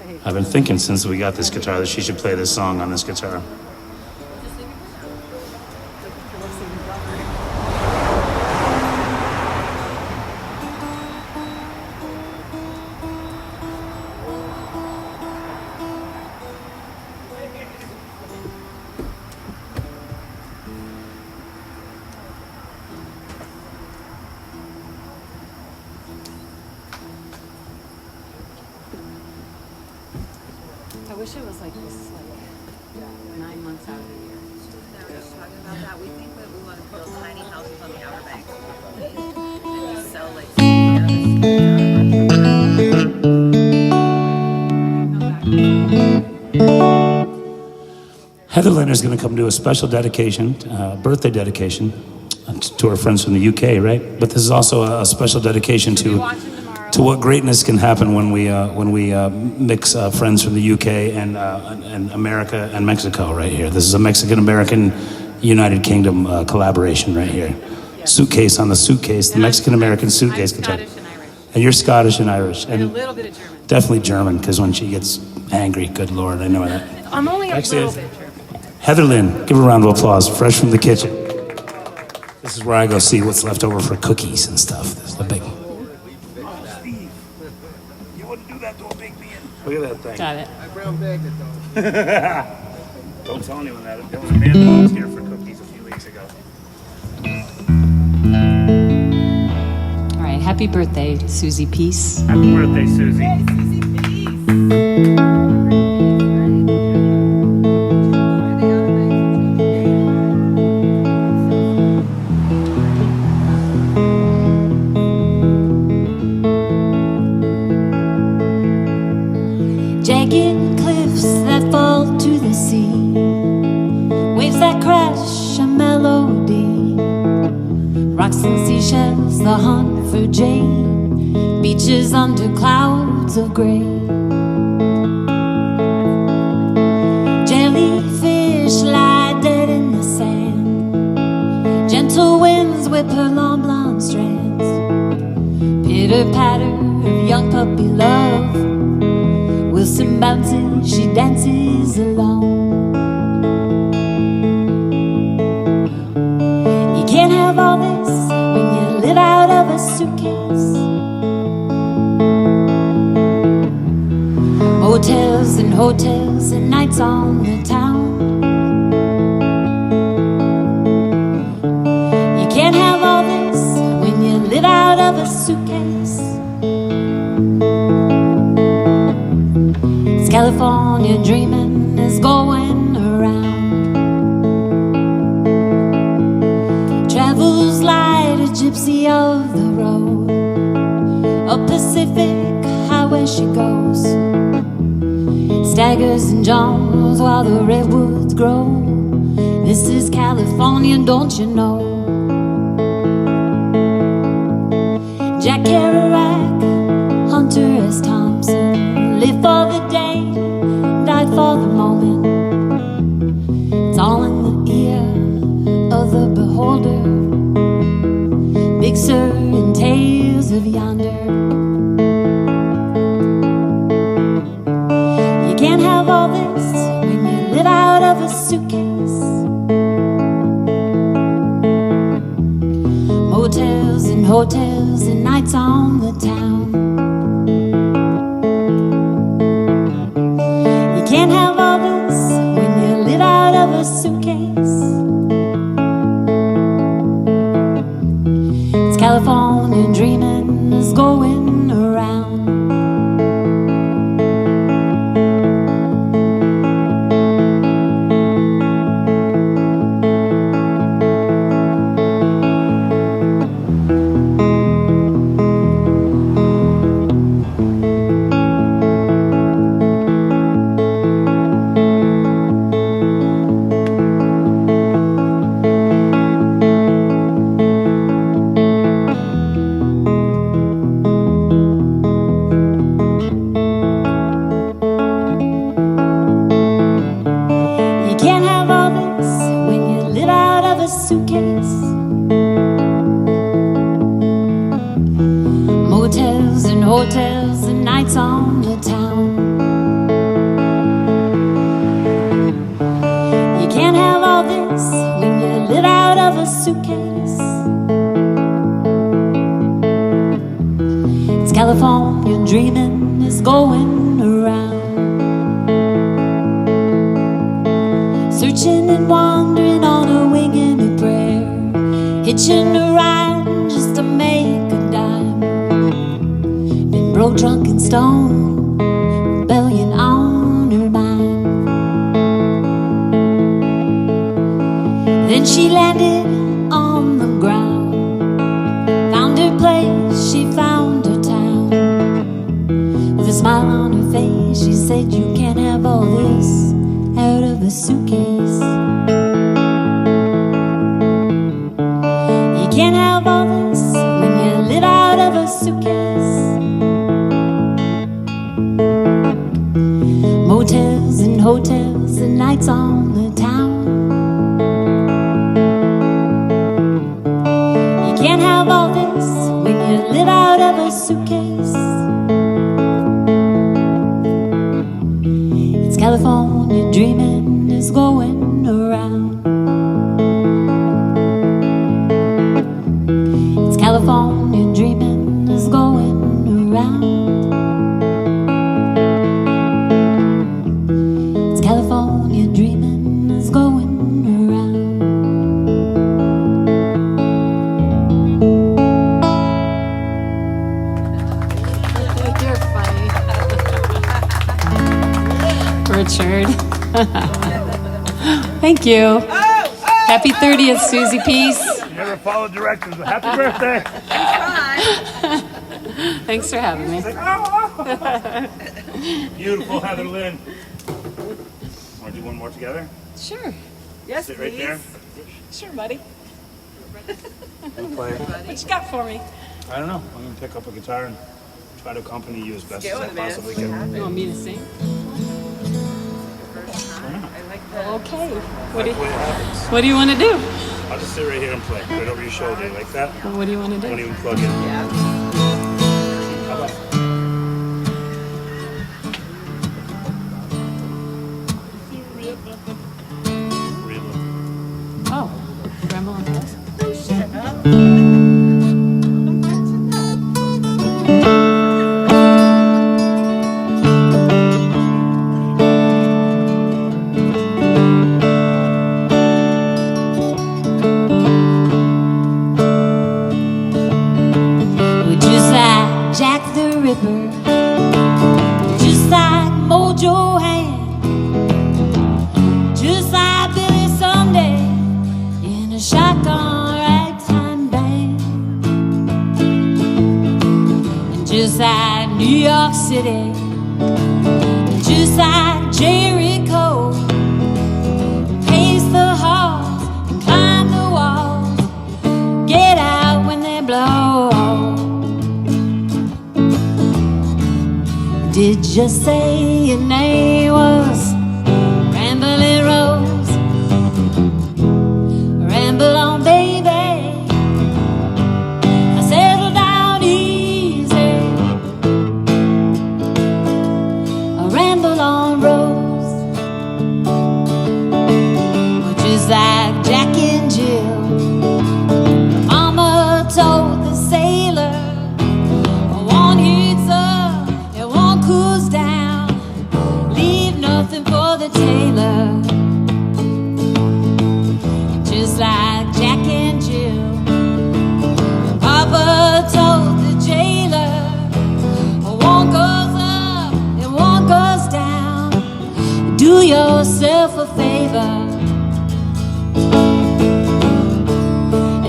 Okay. I've been thinking since we got this guitar that she should play this song on this guitar. I wish it was like this, like 9 months out of the year. They were just talking about that. We think that we want to build tiny houses on the Outer Banks and just sell like Heather Linder's going to come do a special dedication, birthday dedication, to our friends from the UK, right? But this is also a special dedication to what greatness can happen when we mix friends from the UK and America and Mexico right here. This is a Mexican-American United Kingdom collaboration right here. Yes. Suitcase on the suitcase, the Mexican-American suitcase guitar. Scottish and Irish. And you're Scottish and Irish. And a little bit of German. Definitely German, because when she gets angry, good Lord, I know that. I'm only a little bit German. Heather Lynn, give her a round of applause, fresh from the kitchen. This is where I go see what's left over for cookies and stuff. This is the big... Steve, you wouldn't do that to a big man. Look at that thing. Got it. I brown bagged it though. Don't tell anyone that. There was a man that was here for cookies a few weeks ago. All right, happy birthday, Susie Peace. Happy birthday, Susie. Jagged cliffs that fall to the sea, waves that crash a melody, rocks and seashells, the hunt for jade, beaches under clouds of gray. Jellyfish lie dead in the sand, gentle winds whip her long blonde strands, pitter-patter of young puppy love. Wilson bounces, she dances alone. You can't have all this when you live out of a suitcase. Hotels and hotels and nights on the town. You can't have all this when you live out of a suitcase. California dreaming is going around. Travels light, a gypsy of the road, a Pacific highway she goes, staggers and jumps while the redwoods grow. This is California, don't you know? Jack Kerouac, Hunter S. Thompson, live for the day, died for the moment. It's all in the ear of the beholder. Big Sur and tales of yonder. You can't have all this when you live out of a suitcase. Motels and hotels and nights on the town. Can't have all this when you live out of a suitcase. It's California dreaming is going around. Hotels and nights on the town. You can't have all this when you live out of a suitcase. It's California dreaming is going around. Searching and wandering on a wing and a prayer, hitching a ride just to make a dime. Broke, drunk and stoned, rebellion on her mind. Then she landed on the ground, found her place, she found her town. With a smile on her face, she said, you can't have all this out of a suitcase. can't have all this when you live out of a suitcase. Motels and hotels and nights on the town. You can't have all this when you live out of a suitcase. It's California dreaming is going around. It's California dreaming is going around. It's California dreaming is going around. You're funny. Richard. Thank you. Happy 30th, Susie Peace. You never followed directions. Happy birthday. Thanks for having me. Beautiful Heather Lynn. Want to do one more together? Sure. Yes, Sit right there. Sure, buddy. We'll play. What you got for me? I don't know. I'm going to pick up a guitar and try to accompany you as best Get as I with it, man. possibly can. You want me to sing? I like that. Okay. That's the way it happens. What do you want to do? I'll just sit right here and play. Right over your shoulder. Like that. What do you want to Don't do? even plug in. Yeah. How about Oh, Ramble on Hills? We're just like Jack the Ripper, just like Mojo Hand, just like Billy Sunday in a shotgun ragtime band, and just like New York City, just like Jericho, pace the halls and climb the walls, get out when they blow. Did you say your name was Rambling Rose? Ramble on, baby. I settle down easy. I ramble on, Rose. Just like Jack and Jill. Mama told the sailor, one heats up and one cools down. Leave nothing for the tailor. Just like Jack and Jill. Papa told the jailer, one goes up and one goes down. Do yourself a favor.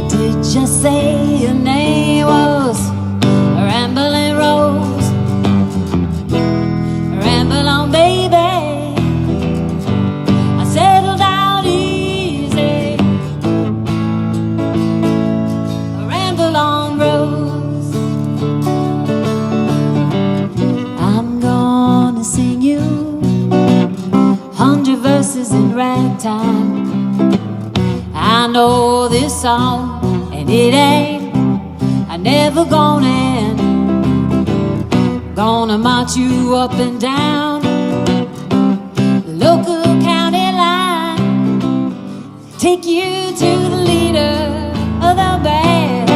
Did you say your name was Rambling Rose? Ramble on, baby. I settle down easy. Ramble on, Rose. I'm gonna sing you 100 verses in ragtime. I know this song, and it ain't I never gonna end. Gonna march you up and down the local county line, take you to the leader of the band.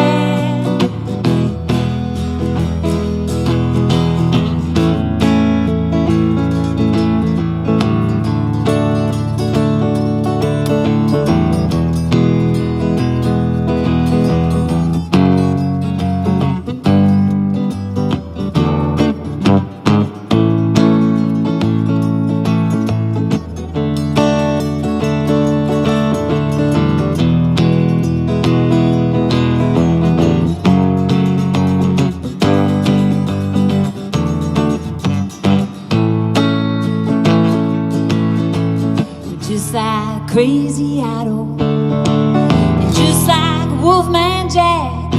Just like Crazy Idol, and just like Wolf Wolfman Jack,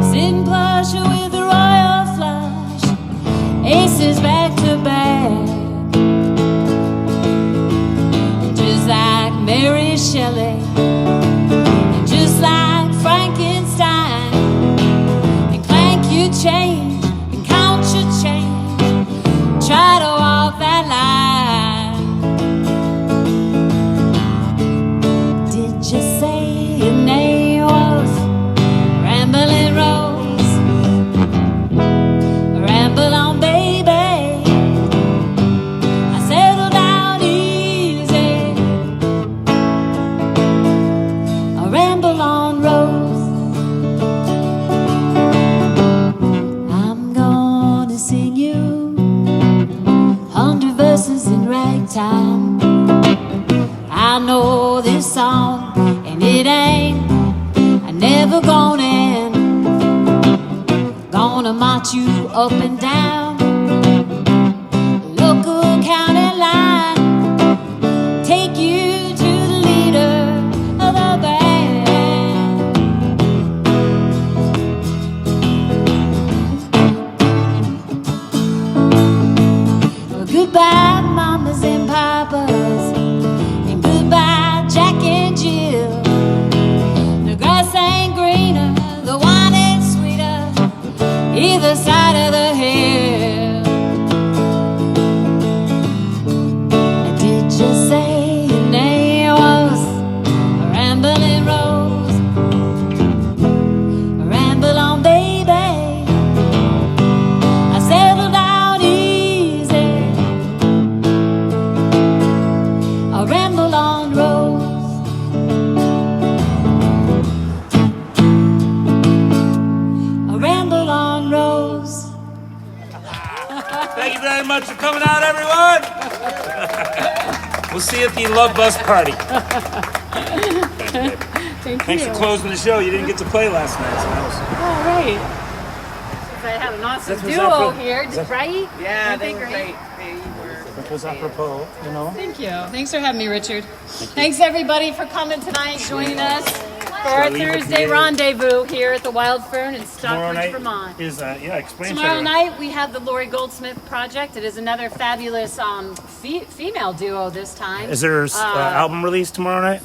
sitting plush with a royal flush, aces back to back. And just like Mary Shelley, and just like Frankenstein, and clank your change and count your change, try to walk that line. Did you say your name was Rambling Rose? Ramble on, baby. I settle down easy. I ramble on, Rose. I'm gonna sing you 100 verses in ragtime. I know this song, and it ain't never gonna end. Gonna march you up and down local county line, take you to the leader of the band. Well, goodbye, mamas and papas, and goodbye, Jack and Jill. The grass ain't greener, the wine ain't sweeter, either side of the hill. Did you say your name was Rambling Rose? Ramble on, baby. I settle down easy. I ramble on, Rose. I ramble on, Rose. Thank you very much for coming out, everyone. We'll see you at the Love Bus Party. Thanks for closing the show. You didn't get to play last night, so that was... All right. I had an awesome That was duo apropos. here, right? Yeah, Weren't they were great. They were. That was apropos, you know? Thank you. Thanks for having me, Richard. Thanks everybody for coming tonight, joining us for our leave it Thursday here. rendezvous here at the Wild Fern in Tomorrow Stockbridge, night Vermont. is, explain to Tomorrow everyone. night we have the Lori Goldsmith Project. It is another fabulous female duo this time. Is there an album release tomorrow night?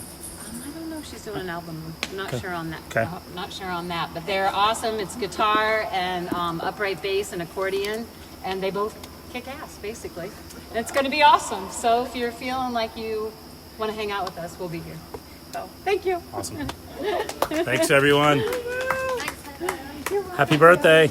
I don't know if she's doing an album. I'm not sure on that. Okay. Not sure on that. But they're awesome. It's guitar and upright bass and accordion, and they both kick ass basically. And it's going to be awesome. So if you're feeling like you want to hang out with us, we'll be here. So thank you. Awesome. Thanks, everyone. Happy birthday.